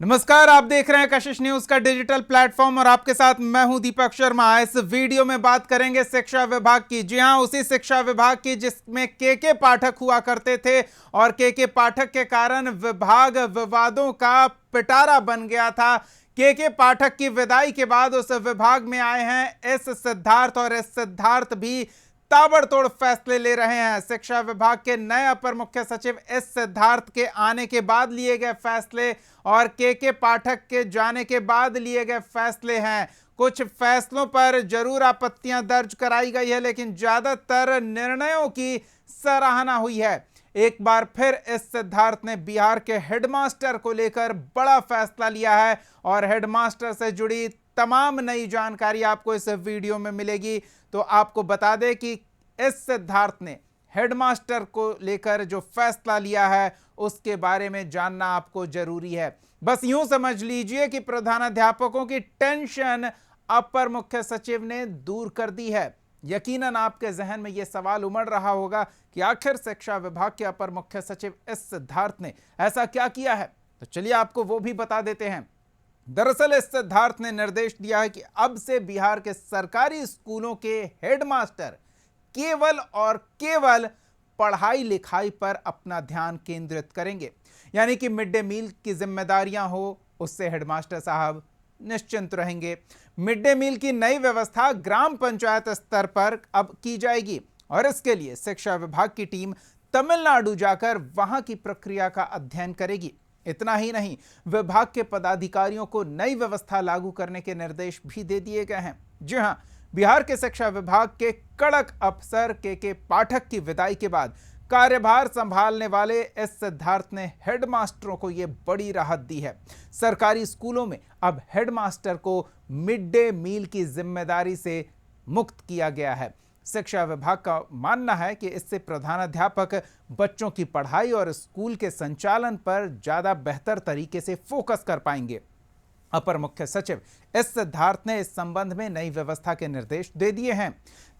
नमस्कार, आप देख रहे हैं कशिश न्यूज का डिजिटल प्लेटफॉर्म और आपके साथ मैं हूं दीपक शर्मा। इस वीडियो में बात करेंगे शिक्षा विभाग की। जी हां, उसी शिक्षा विभाग की जिसमें के पाठक हुआ करते थे और के पाठक के कारण विभाग विवादों का पिटारा बन गया था। के पाठक की विदाई के बाद उस विभाग में आए हैं एस सिद्धार्थ और एस सिद्धार्थ भी ताबड़तोड़ फैसले ले रहे हैं। शिक्षा विभाग के नए अपर मुख्य सचिव एस सिद्धार्थ के आने के बाद लिए गए फैसले और के पाठक के जाने के बाद लिए गए फैसले हैं। कुछ फैसलों पर जरूर आपत्तियां दर्ज कराई गई है, लेकिन ज्यादातर निर्णयों की सराहना हुई है। एक बार फिर एस सिद्धार्थ ने बिहार के हेडमास्टर को लेकर बड़ा फैसला लिया है और हेडमास्टर से जुड़ी तमाम नई जानकारी आपको इस वीडियो में मिलेगी। तो आपको बता दें कि एस सिद्धार्थ ने हेडमास्टर को लेकर जो फैसला लिया है उसके बारे में जानना आपको जरूरी है। बस यूं समझ लीजिए कि प्रधानाध्यापकों की टेंशन अपर मुख्य सचिव ने दूर कर दी है। यकीनन आपके जहन में यह सवाल उमड़ रहा होगा कि आखिर शिक्षा विभाग के अपर मुख्य सचिव एस सिद्धार्थ ने ऐसा क्या किया है। तो चलिए आपको वो भी बता देते हैं। दरअसल इस सिद्धार्थ ने निर्देश दिया है कि अब से बिहार के सरकारी स्कूलों के हेडमास्टर केवल और केवल पढ़ाई लिखाई पर अपना ध्यान केंद्रित करेंगे। यानी कि मिड डे मील की जिम्मेदारियां हो उससे हेडमास्टर साहब निश्चिंत रहेंगे। मिड डे मील की नई व्यवस्था ग्राम पंचायत स्तर पर अब की जाएगी और इसके लिए शिक्षा विभाग की टीम तमिलनाडु जाकर वहां की प्रक्रिया का अध्ययन करेगी। इतना ही नहीं, विभाग के पदाधिकारियों को नई व्यवस्था लागू करने के निर्देश भी दे दिए गए हैं। जी हां, बिहार के शिक्षा विभाग के कड़क अफसर के पाठक की विदाई के बाद कार्यभार संभालने वाले एस सिद्धार्थ ने हेडमास्टरों को यह बड़ी राहत दी है। सरकारी स्कूलों में अब हेडमास्टर को मिड डे मील की जिम्मेदारी से मुक्त किया गया है। शिक्षा विभाग का मानना है कि इससे प्रधानाध्यापक बच्चों की पढ़ाई और स्कूल के संचालन पर ज्यादा बेहतर तरीके से फोकस कर पाएंगे। अपर मुख्य सचिव एस सिद्धार्थ ने इस संबंध में नई व्यवस्था के निर्देश दे दिए हैं।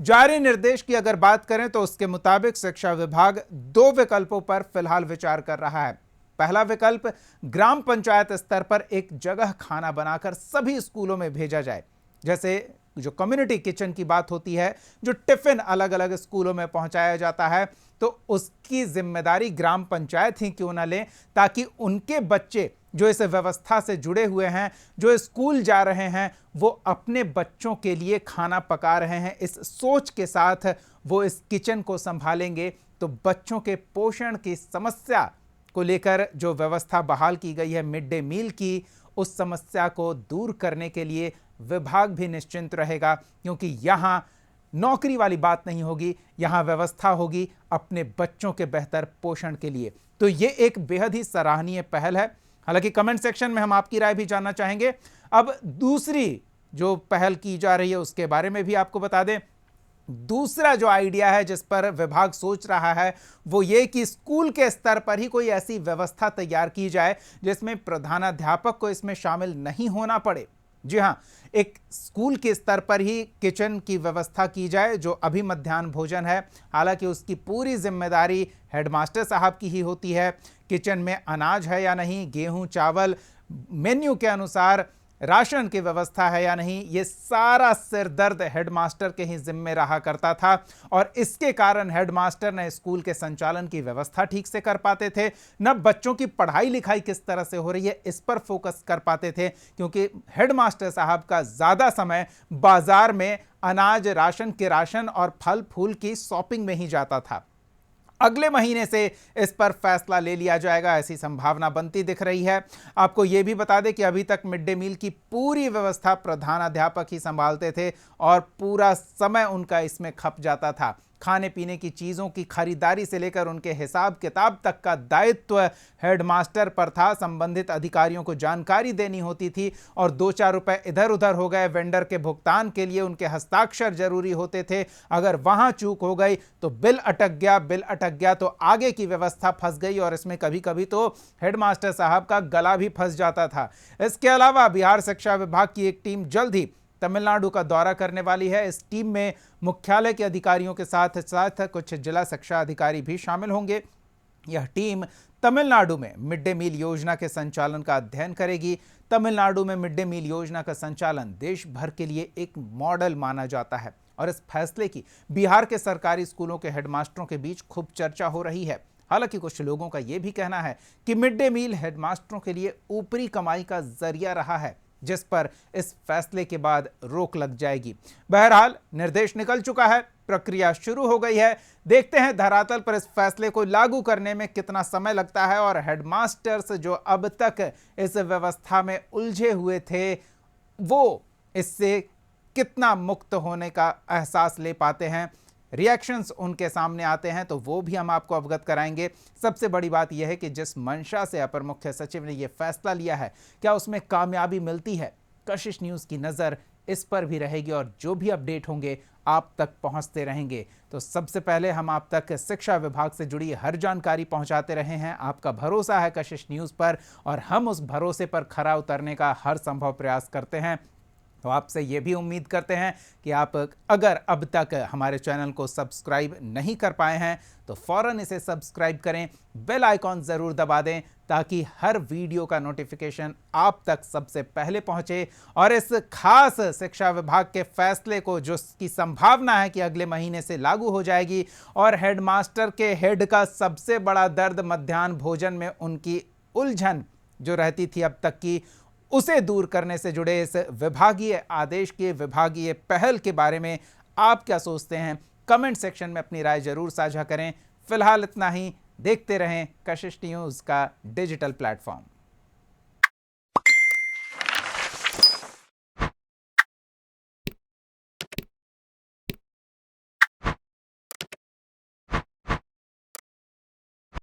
जारी निर्देश की अगर बात करें तो उसके मुताबिक शिक्षा विभाग 2 विकल्पों पर फिलहाल विचार कर रहा है। पहला विकल्प, ग्राम पंचायत स्तर पर एक जगह खाना बनाकर सभी स्कूलों में भेजा जाए। जैसे जो कम्युनिटी किचन की बात होती है, जो टिफिन अलग अलग स्कूलों में पहुंचाया जाता है, तो उसकी जिम्मेदारी ग्राम पंचायत ही क्यों ना लें, ताकि उनके बच्चे जो इस व्यवस्था से जुड़े हुए हैं, जो स्कूल जा रहे हैं, वो अपने बच्चों के लिए खाना पका रहे हैं, इस सोच के साथ वो इस किचन को संभालेंगे। तो बच्चों के पोषण की समस्या को लेकर जो व्यवस्था बहाल की गई है मिड डे मील की, उस समस्या को दूर करने के लिए विभाग भी निश्चिंत रहेगा, क्योंकि यहां नौकरी वाली बात नहीं होगी, यहां व्यवस्था होगी अपने बच्चों के बेहतर पोषण के लिए। तो यह एक बेहद ही सराहनीय पहल है। हालांकि कमेंट सेक्शन में हम आपकी राय भी जानना चाहेंगे। अब दूसरी जो पहल की जा रही है उसके बारे में भी आपको बता दें। दूसरा जो आइडिया है जिस पर विभाग सोच रहा है वो ये कि स्कूल के स्तर पर ही कोई ऐसी व्यवस्था तैयार की जाए जिसमें प्रधानाध्यापक को इसमें शामिल नहीं होना पड़े। जी हां, एक स्कूल के स्तर पर ही किचन की व्यवस्था की जाए, जो अभी मध्याह्न भोजन है। हालांकि उसकी पूरी जिम्मेदारी हेडमास्टर साहब की ही होती है। किचन में अनाज है या नहीं, गेहूं चावल मेन्यू के अनुसार राशन की व्यवस्था है या नहीं, ये सारा सिरदर्द हेडमास्टर के ही जिम्मे रहा करता था और इसके कारण हेडमास्टर ने स्कूल के संचालन की व्यवस्था ठीक से कर पाते थे, न बच्चों की पढ़ाई लिखाई किस तरह से हो रही है इस पर फोकस कर पाते थे, क्योंकि हेडमास्टर साहब का ज्यादा समय बाजार में अनाज, राशन, किरासन और फल फूल की शॉपिंग में ही जाता था। अगले महीने से इस पर फैसला ले लिया जाएगा, ऐसी संभावना बनती दिख रही है। आपको यह भी बता दें कि अभी तक मिड डे मील की पूरी व्यवस्था प्रधानाध्यापक ही संभालते थे और पूरा समय उनका इसमें खप जाता था। खाने पीने की चीज़ों की खरीदारी से लेकर उनके हिसाब किताब तक का दायित्व हेडमास्टर पर था। संबंधित अधिकारियों को जानकारी देनी होती थी और 2-4 रुपए इधर उधर हो गए वेंडर के भुगतान के लिए उनके हस्ताक्षर जरूरी होते थे। अगर वहां चूक हो गई तो बिल अटक गया तो आगे की व्यवस्था फंस गई और इसमें कभी कभी तो हेडमास्टर साहब का गला भी फंस जाता था। इसके अलावा बिहार शिक्षा विभाग की एक टीम जल्द ही तमिलनाडु का दौरा करने वाली है। इस टीम में मुख्यालय के अधिकारियों के साथ साथ कुछ जिला शिक्षा अधिकारी भी शामिल होंगे यह टीम तमिलनाडु में मिड डे मील योजना के संचालन का अध्ययन करेगी। तमिलनाडु में मिड डे मील योजना का संचालन देश भर के लिए एक मॉडल माना जाता है और इस फैसले की बिहार के सरकारी स्कूलों के हेडमास्टरों के बीच खूब चर्चा हो रही है। हालांकि कुछ लोगों का यह भी कहना है कि मिड डे मील हेडमास्टरों के लिए ऊपरी कमाई का जरिया रहा है, जिस पर इस फैसले के बाद रोक लग जाएगी। बहरहाल निर्देश निकल चुका है, प्रक्रिया शुरू हो गई है। देखते हैं धरातल पर इस फैसले को लागू करने में कितना समय लगता है और हेडमास्टर्स जो अब तक इस व्यवस्था में उलझे हुए थे वो इससे कितना मुक्त होने का एहसास ले पाते हैं। रिएक्शंस उनके सामने आते हैं तो वो भी हम आपको अवगत कराएंगे। सबसे बड़ी बात यह है कि जिस मंशा से अपर मुख्य सचिव ने यह फैसला लिया है, क्या उसमें कामयाबी मिलती है? कशिश न्यूज़ की नज़र इस पर भी रहेगी और जो भी अपडेट होंगे आप तक पहुंचते रहेंगे। तो सबसे पहले हम आप तक शिक्षा विभाग से जुड़ी हर जानकारी पहुंचाते रहे हैं। आपका भरोसा है कशिश न्यूज़ पर और हम उस भरोसे पर खरा उतरने का हर संभव प्रयास करते हैं। तो आपसे ये भी उम्मीद करते हैं कि आप अगर अब तक हमारे चैनल को सब्सक्राइब नहीं कर पाए हैं तो फौरन इसे सब्सक्राइब करें, बेल आइकॉन ज़रूर दबा दें ताकि हर वीडियो का नोटिफिकेशन आप तक सबसे पहले पहुंचे। और इस खास शिक्षा विभाग के फैसले को जो की संभावना है कि अगले महीने से लागू हो जाएगी और हेडमास्टर के हेड का सबसे बड़ा दर्द मध्याह्न भोजन में उनकी उलझन जो रहती थी अब तक की, उसे दूर करने से जुड़े इस विभागीय आदेश के विभागीय पहल के बारे में आप क्या सोचते हैं? कमेंट सेक्शन में अपनी राय जरूर साझा करें। फिलहाल इतना ही। देखते रहें कशिश न्यूज़ का डिजिटल प्लेटफॉर्म।